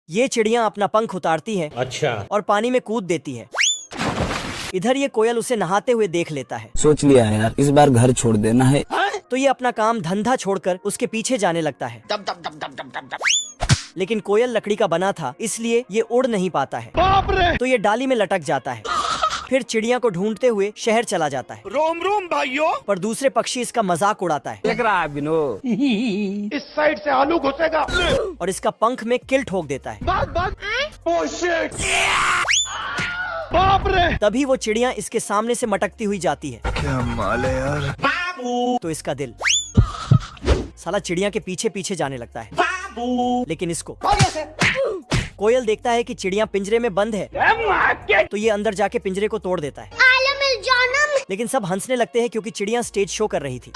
ये चिड़िया अपना पंख उतारती है अच्छा। और पानी में कूद देती है। इधर ये कोयल उसे नहाते हुए देख लेता है। सोच लिया है यार, इस बार घर छोड़ देना है। तो ये अपना काम धंधा छोड़कर उसके पीछे जाने लगता है। लेकिन कोयल लकड़ी का बना था, इसलिए ये उड़ नहीं पाता है। बाप रे! तो ये डाली में लटक जाता है। फिर चिड़िया को ढूंढते हुए शहर चला जाता है। रोम रोम भाइयों। पर दूसरे पक्षी इसका मजाक उड़ाता है देख रहा है विनोद, इस साइड से आलू घुसेगा। और इसका पंख में किल ठोक देता है। Oh shit! बाप रे! तभी वो चिड़िया इसके सामने से मटकती हुई जाती है। क्या माल है यार। तो इसका दिल साला चिड़िया के पीछे पीछे जाने लगता है। लेकिन इसको कोयल देखता है कि चिड़िया पिंजरे में बंद है, तो ये अंदर जाके पिंजरे को तोड़ देता है। लेकिन सब हंसने लगते हैं क्योंकि चिड़िया स्टेज शो कर रही थी।